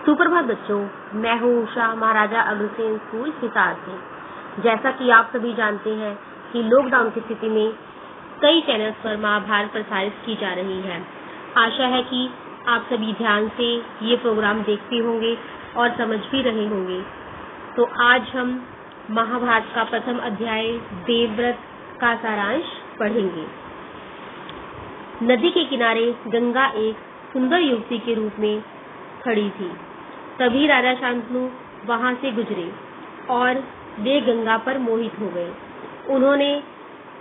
सुप्रभात बच्चों, मैं हूँ उषा, महाराजा अग्रसेन स्कूल हिसार से। जैसा कि आप सभी जानते हैं कि लॉकडाउन की स्थिति में कई चैनल्स पर महाभारत प्रसारित की जा रही है। आशा है कि आप सभी ध्यान से ये प्रोग्राम देखते होंगे और समझ भी रहे होंगे। तो आज हम महाभारत का प्रथम अध्याय देवव्रत का सारांश पढ़ेंगे। नदी के किनारे गंगा एक सुंदर युवती के रूप में खड़ी थी। तभी राजा शांतनु वहां से गुजरे और वे गंगा पर मोहित हो गए। उन्होंने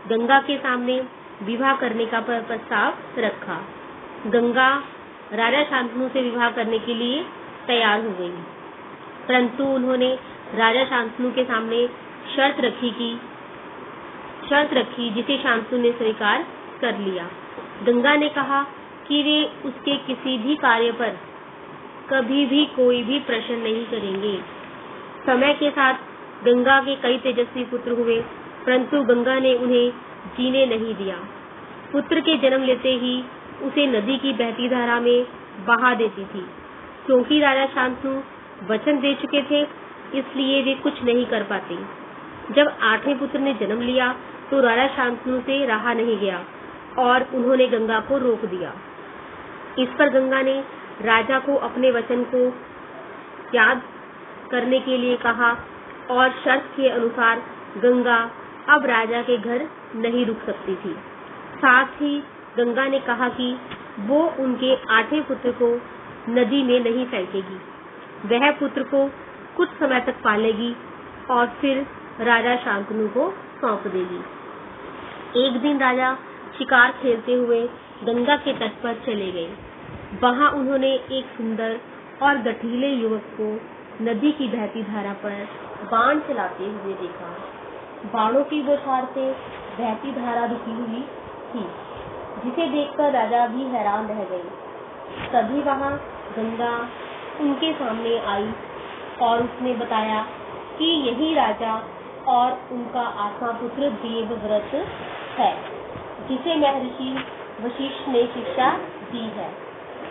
गंगा के सामने विवाह करने का प्रस्ताव रखा। गंगा राजा शांतनु से विवाह करने के लिए तैयार हो गई, परंतु उन्होंने राजा शांतनु के सामने शर्त रखी जिसे शांतनु ने स्वीकार कर लिया। गंगा ने कहा कि वे उसके किसी भी कार्य पर कभी भी कोई भी प्रश्न नहीं करेंगे। समय के साथ गंगा के कई तेजस्वी पुत्र हुए, परंतु गंगा ने उन्हें जीने नहीं दिया। पुत्र के जन्म लेते ही उसे नदी की बहती धारा में बहा देती थी। क्योंकि राजा शांतनु वचन दे चुके थे, इसलिए वे कुछ नहीं कर पाते। जब 8वें पुत्र ने जन्म लिया तो राजा शांतनु से रहा नहीं गया और उन्होंने गंगा को रोक दिया। इस पर गंगा ने राजा को अपने वचन को याद करने के लिए कहा और शर्त के अनुसार गंगा अब राजा के घर नहीं रुक सकती थी। साथ ही गंगा ने कहा कि वो उनके 8वें पुत्र को नदी में नहीं फेंकेगी। वह पुत्र को कुछ समय तक पालेगी और फिर राजा शांतनु को सौंप देगी। एक दिन राजा शिकार खेलते हुए गंगा के तट पर चले गए। वहां उन्होंने एक सुंदर और गठीले युवक को नदी की बहती धारा पर बाण चलाते हुए देखा। बाणों की बौछार से बहती धारा रुकी हुई थी, जिसे देखकर राजा भी हैरान रह गए। तभी वहां गंगा उनके सामने आई और उसने बताया कि यही राजा और उनका 8वां पुत्र देवव्रत है, जिसे महर्षि वशिष्ठ ने शिक्षा दी है।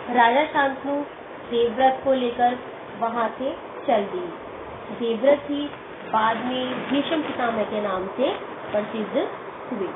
राजा शांतनु देवव्रत को लेकर वहां से चल दिए। देवव्रत ही बाद में भीष्म पितामह के नाम से प्रसिद्ध हुए।